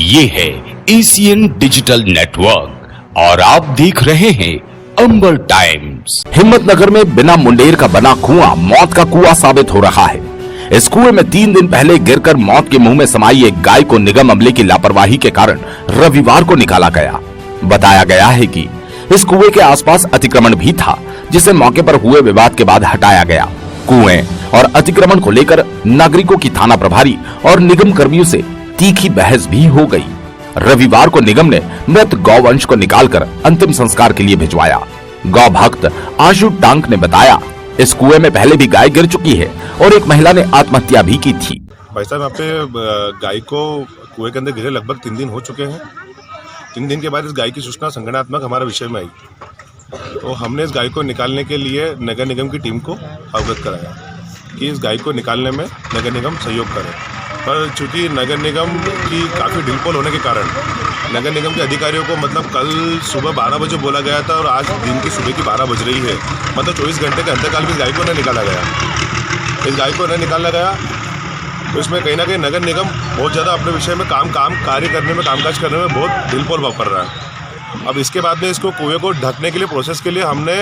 ये है Asian digital network और आप देख रहे हैं अंबर टाइम्स। हिम्मतनगर में बिना मुंडेर का बना कुआं मौत का कुआं साबित हो रहा है। इस कुएं में 3 दिन पहले गिरकर मौत के मुंह में समाई एक गाय को निगम अमले की लापरवाही के कारण रविवार को निकाला गया। बताया गया है कि इस कुएं के आसपास अतिक्रमण भी था, जिसे मौके पर हुए विवाद के बाद हटाया गया। कुएं और अतिक्रमण को लेकर नागरिकों की थाना प्रभारी और निगम कर्मियों से तीखी बहस भी हो गई। रविवार को निगम ने मृत गौवंश को निकालकर अंतिम संस्कार के लिए भिजवाया। गौ भक्त आशु टांक ने बताया, इस कुएं में पहले भी गाय गिर चुकी है और एक महिला ने आत्महत्या भी की थी। भाई साहब, यहाँ पे गाय को कुएं के अंदर गिरे लगभग 3 दिन हो चुके हैं। 3 दिन के बाद इस गाय की सूचना संगठनात्मक हमारे विषय में आई, तो हमने इस गाय को निकालने के लिए नगर निगम की टीम को अवगत कराया कि इस गाय को निकालने में नगर निगम सहयोग करे। पर चूंकि नगर निगम की काफ़ी ढिलपोल होने के कारण नगर निगम के अधिकारियों को कल सुबह 12 बजे बोला गया था और आज दिन की सुबह की 12 बज रही है, 24 घंटे के अंतरकाल में इस गाय को न निकाला गया। इस गाय को न निकाला गया तो इसमें कहीं ना कहीं नगर निगम बहुत ज़्यादा अपने विषय में कार्य करने में, कामकाज करने में बहुत ढिलपोल वापर रहा है। अब इसके बाद में इसको कुएं को ढकने के लिए प्रोसेस के लिए हमने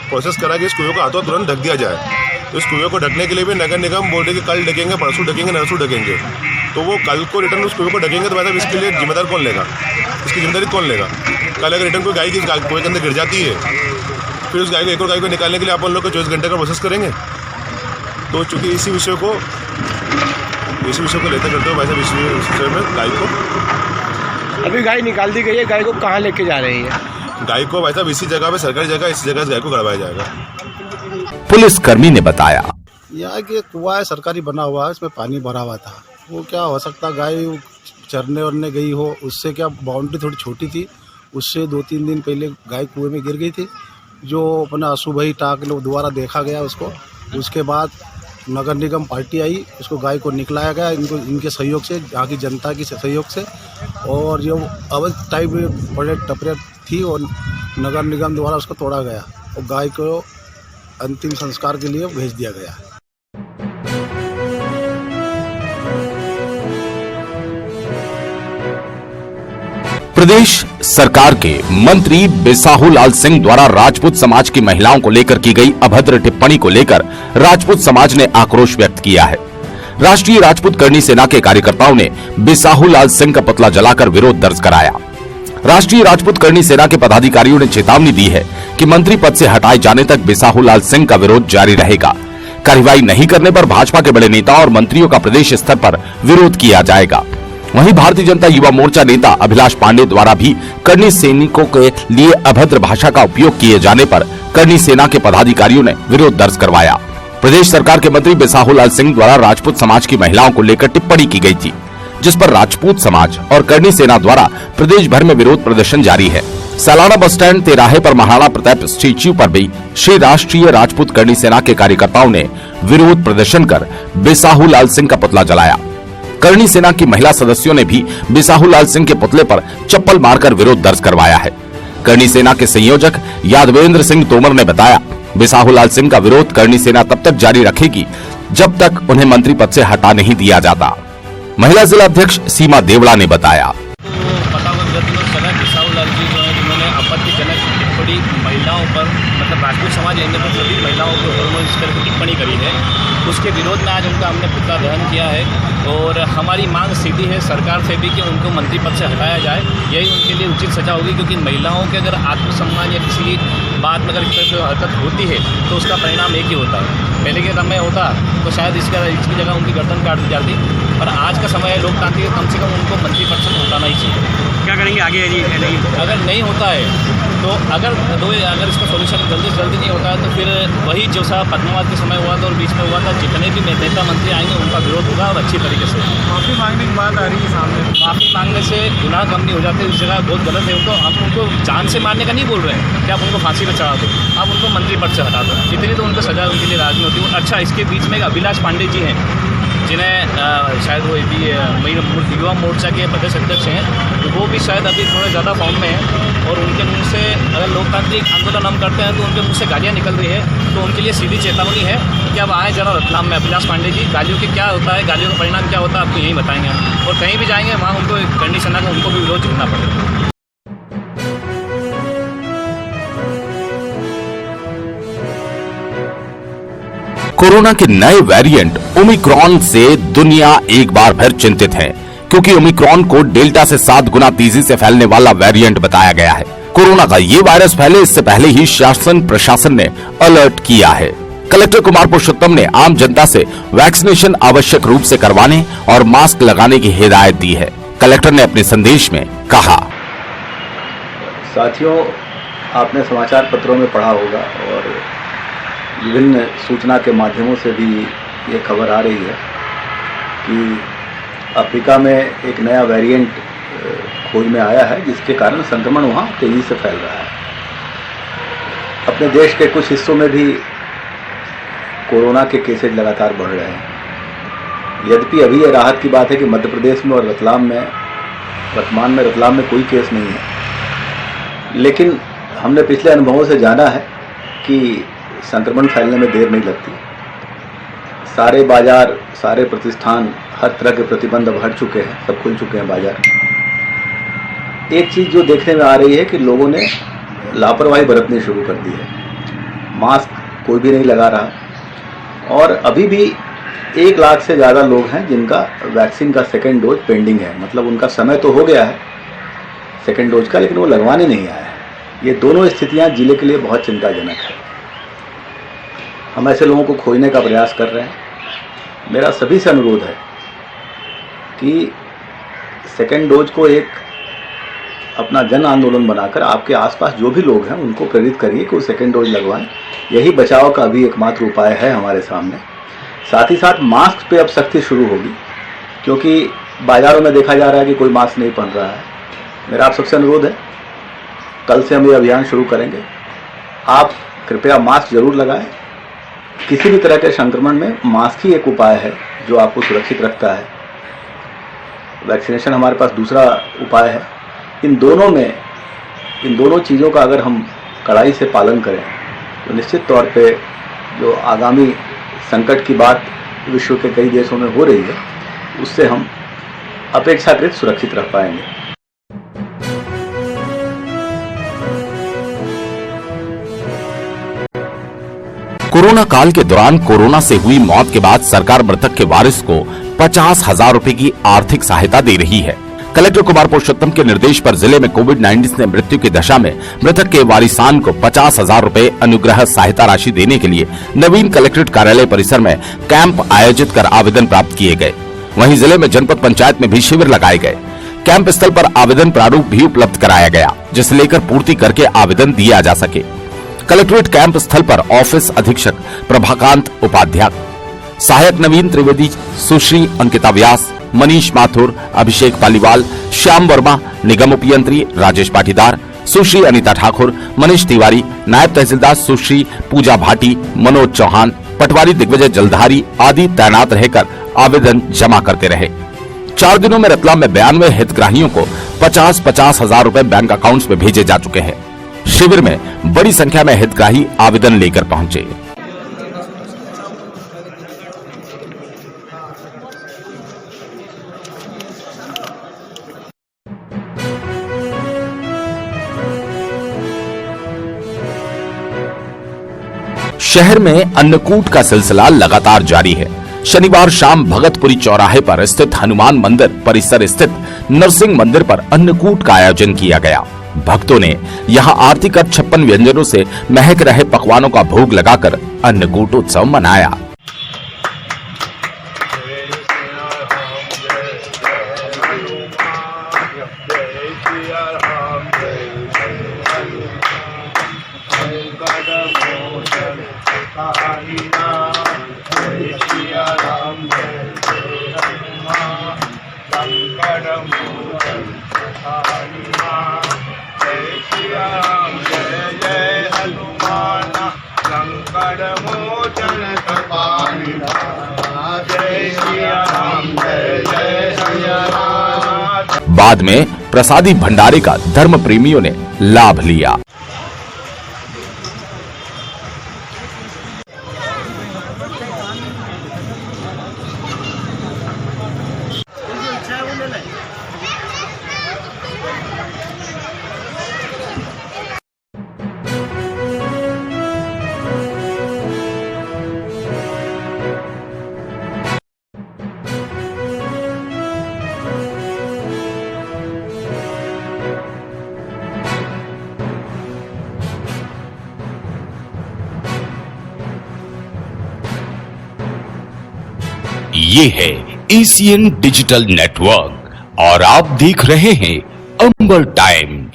प्रोसेस करा कि इस कुएं को हाथों तुरंत ढक दिया जाए। तो इस कुएं को ढकने के लिए भी नगर निगम बोल रहे कि कल ढकेंगे, परसों ढकेंगे, नरसों ढकेंगे। तो वो कल को रिटर्न उस कुएं को ढकेंगे तो मतलब इसके लिए जिम्मेदार कौन लेगा? इसकी जिम्मेदारी कौन लेगा? कल अगर रिटर्न कोई गाय की कुएं के अंदर गिर जाती है, फिर उस गाय को एक और गाय को निकालने के लिए आप उन लोग को 24 घंटे का प्रोसेस करेंगे। तो चूँकि इसी विषय को लेते करते हो भाई साहब, इस विषय में गाय को अभी गाय निकाल दी गई है। गाय को कहाँ लेके जा रही है? गाय को भाई साहब इसी जगह पे, सरकारी जगह, इसी जगह से गाय को गड़वाया जाएगा। पुलिस कर्मी ने बताया, यहाँ के कुआं है, सरकारी बना हुआ है, इसमें पानी भरा हुआ था। वो क्या हो सकता, गाय चरने वरने गई हो, उससे क्या बाउंड्री थोड़ी छोटी थी, उससे 2-3 दिन पहले गाय कुएं में गिर गई थी। जो अपना अशुभ टाक लोग दोबारा देखा गया उसको। उसके बाद नगर निगम पार्टी आई, उसको गाय को निकलाया गया इनके सहयोग से, यहाँ की जनता की सहयोग से। और जो अवैध टाइप बड़े टपरे थी और नगर निगम द्वारा उसको तोड़ा गया और गाय को अंतिम संस्कार के लिए भेज दिया गया। प्रदेश सरकार के मंत्री बिसाहुलाल सिंह द्वारा राजपूत समाज की महिलाओं को लेकर की गई अभद्र टिप्पणी को लेकर राजपूत समाज ने आक्रोश व्यक्त किया है। राष्ट्रीय राजपूत करनी सेना के कार्यकर्ताओं ने बिसाहुलाल सिंह का पुतला जलाकर विरोध दर्ज कराया। राष्ट्रीय राजपूत करनी सेना के पदाधिकारियों ने चेतावनी दी है कि मंत्री पद से हटाए जाने तक बिसाहुलाल सिंह का विरोध जारी रहेगा। कार्रवाई नहीं करने पर भाजपा के बड़े नेता और मंत्रियों का प्रदेश स्तर पर विरोध किया जाएगा। वहीं भारतीय जनता युवा मोर्चा नेता अभिलाष पांडे द्वारा भी करनी सैनिकों के लिए अभद्र भाषा का उपयोग किए जाने पर करनी सेना के पदाधिकारियों ने विरोध दर्ज करवाया। प्रदेश सरकार के मंत्री बिसाहुलाल सिंह द्वारा राजपूत समाज की महिलाओं को लेकर टिप्पणी की गई थी, जिस पर राजपूत समाज और करनी सेना द्वारा प्रदेश भर में विरोध प्रदर्शन जारी है। सालाना बस स्टैंड तिराहे पर महाराणा प्रताप स्टैच्यू पर भी श्री राष्ट्रीय राजपूत करनी सेना के कार्यकर्ताओं ने विरोध प्रदर्शन कर बिसाहुलाल सिंह का पुतला जलाया। करनी सेना की महिला सदस्यों ने भी बिसाहुलाल सिंह के पुतले पर चप्पल मारकर विरोध दर्ज करवाया है। करनी सेना के संयोजक यादवेंद्र सिंह तोमर ने बताया, बिसाहुलाल सिंह का विरोध करनी सेना तब तक जारी रखेगी जब तक उन्हें मंत्री पद से हटा नहीं दिया जाता। महिला जिला अध्यक्ष सीमा देवड़ा ने बताया, बिसाहुलाल जी जो है, जिन्होंने आपत्तिजनक टिप्पणी महिलाओं पर, राजपूत समाज एरिया पर सभी महिलाओं के ऊपर इस तरह की टिप्पणी करी है, उसके विरोध में आज उनका हमने पुतला दहन किया है। और हमारी मांग सीधी है सरकार से भी कि उनको मंत्री पद से हटाया जाए। यही उनके लिए उचित सजा होगी, क्योंकि महिलाओं के अगर आत्मसम्मान या किसी बात में अगर इस तरह की हरकत होती है तो उसका परिणाम एक ही होता है। पहले के समय होता तो शायद इसकी जगह उनकी गर्दन काट दी जाती, पर आज का समय है लोकतांत्रिक, कम से कम उनको मंत्री पद से हटाना ही चाहिए। क्या करेंगे आगे? अगर नहीं होता है तो अगर इसका सोल्यूशन जल्दी से जल्दी नहीं होता है तो फिर वही जो सा पद्मावत के समय हुआ था और बीच में हुआ था, जितने भी नेता मंत्री आएंगे उनका विरोध होगा और अच्छी तरीके से। माफ़ी मांगने की बात आ रही है सामने। माफ़ी मांगने से गुनाह कम नहीं हो जाते, इस जगह बहुत गलत है। हम उनको जान से मारने का नहीं बोल रहे हैं कि आप उनको फांसी पर चढ़ा दो, आप उनको मंत्री पद से हटा दो, इतनी तो उनको सजा उनके लिए राज में होती है। अच्छा, इसके बीच में अभिलाष पांडे जी हैं, जिन्हें शायद वो भी युवा मोर्चा के प्रदेश अध्यक्ष हैं, तो वो भी शायद अभी थोड़े ज़्यादा फॉर्म में हैं और उनके मुंह से अगर लोकतांत्रिक आंदोलन हम करते हैं तो उनके मुंह से गालियाँ निकल रही है। तो उनके लिए सीधी चेतावनी है कि अब आए जरा रतलाम में। अभिलाष पांडे जी, गालियों के क्या होता है, गालियों का परिणाम क्या होता है, आपको यही बताएंगे हम। और कहीं भी जाएंगे वहाँ उनको कंडीशन है, उनको भी विरोध झेलना पड़ेगा। कोरोना के नए वेरिएंट ओमिक्रॉन से दुनिया एक बार फिर चिंतित है, क्योंकि ओमिक्रॉन को डेल्टा से 7 गुना तेजी से फैलने वाला वेरिएंट बताया गया है। कोरोना का ये वायरस फैले इससे पहले ही शासन प्रशासन ने अलर्ट किया है। कलेक्टर कुमार पुरुषोत्तम ने आम जनता से वैक्सीनेशन आवश्यक रूप से करवाने और मास्क लगाने की हिदायत दी है। कलेक्टर ने अपने संदेश में कहा, साथियों, आपने समाचार पत्रों में पढ़ा होगा और विभिन्न सूचना के माध्यमों से भी ये खबर आ रही है कि अफ्रीका में एक नया वेरिएंट खोज में आया है, जिसके कारण संक्रमण वहाँ तेजी से फैल रहा है। अपने देश के कुछ हिस्सों में भी कोरोना के केसेज लगातार बढ़ रहे हैं। यद्यपि अभी ये राहत की बात है कि मध्य प्रदेश में और रतलाम में, वर्तमान में रतलाम में कोई केस नहीं है, लेकिन हमने पिछले अनुभवों से जाना है कि संक्रमण फैलने में देर नहीं लगती। सारे बाजार, सारे प्रतिष्ठान, हर तरह के प्रतिबंध अब हट चुके हैं, सब खुल चुके हैं बाजार। एक चीज़ जो देखने में आ रही है कि लोगों ने लापरवाही बरतनी शुरू कर दी है। मास्क कोई भी नहीं लगा रहा और अभी भी 1 लाख से ज़्यादा लोग हैं जिनका वैक्सीन का सेकेंड डोज पेंडिंग है। मतलब उनका समय तो हो गया है सेकेंड डोज का, लेकिन वो लगवाने नहीं आया है। ये दोनों स्थितियाँ जिले के लिए बहुत चिंताजनक है। हम ऐसे लोगों को खोजने का प्रयास कर रहे हैं। मेरा सभी से अनुरोध है कि सेकेंड डोज को एक अपना जन आंदोलन बनाकर आपके आसपास जो भी लोग हैं उनको प्रेरित करिए कि वो सेकेंड डोज लगवाएं। यही बचाव का अभी एकमात्र उपाय है हमारे सामने। साथ ही साथ मास्क पे अब सख्ती शुरू होगी, क्योंकि बाज़ारों में देखा जा रहा है कि कोई मास्क नहीं पहन रहा है। मेरा आप सबसे अनुरोध है, कल से हम ये अभियान शुरू करेंगे। आप कृपया मास्क जरूर लगाएं। किसी भी तरह के संक्रमण में मास्क ही एक उपाय है जो आपको सुरक्षित रखता है। वैक्सीनेशन हमारे पास दूसरा उपाय है। इन दोनों चीज़ों का अगर हम कड़ाई से पालन करें तो निश्चित तौर पे जो आगामी संकट की बात विश्व के कई देशों में हो रही है, उससे हम अपेक्षाकृत सुरक्षित रह पाएंगे। कोरोना काल के दौरान कोरोना से हुई मौत के बाद सरकार मृतक के वारिस को 50,000 रुपए की आर्थिक सहायता दे रही है। कलेक्टर कुमार पुरुषोत्तम के निर्देश पर जिले में कोविड-19 से मृत्यु की दशा में मृतक के वारिसान को 50,000 रुपए अनुग्रह सहायता राशि देने के लिए नवीन कलेक्ट्रेट कार्यालय परिसर में कैंप आयोजित कर आवेदन प्राप्त किए गए। वहीं जिले में जनपद पंचायत में भी शिविर लगाए गए। कैंप स्थल पर आवेदन प्रारूप भी उपलब्ध कराया गया, जिसे लेकर पूर्ति करके आवेदन दिया जा सके। कलेक्ट्रेट कैंप स्थल पर ऑफिस अधीक्षक प्रभाकांत उपाध्याय, सहायक नवीन त्रिवेदी, सुश्री अंकिता व्यास, मनीष माथुर, अभिषेक पालीवाल, श्याम वर्मा, निगम उपयंत्री राजेश पाटीदार, सुश्री अनीता ठाकुर, मनीष तिवारी, नायब तहसीलदार सुश्री पूजा भाटी, मनोज चौहान, पटवारी दिग्विजय जलधारी आदि तैनात रहकर आवेदन जमा करते रहे। 4 दिनों में रतलाम में 92 हितग्राहियों को 50,000 रुपए बैंक अकाउंट्स में भेजे जा चुके हैं। शिविर में बड़ी संख्या में हितग्राही आवेदन लेकर पहुंचे। शहर में अन्नकूट का सिलसिला लगातार जारी है। शनिवार शाम भगतपुरी चौराहे पर स्थित हनुमान मंदिर परिसर स्थित नरसिंह मंदिर पर अन्नकूट का आयोजन किया गया। भक्तों ने यहां आरती कर 56 व्यंजनों से महक रहे पकवानों का भोग लगाकर अन्नकूट उत्सव मनाया। संकट मोचन कृपानिधान जय श्री राम। बाद में प्रसादी भंडारे का धर्म प्रेमियों ने लाभ लिया। ये है एशियन डिजिटल नेटवर्क और आप देख रहे हैं अंबर टाइम्स।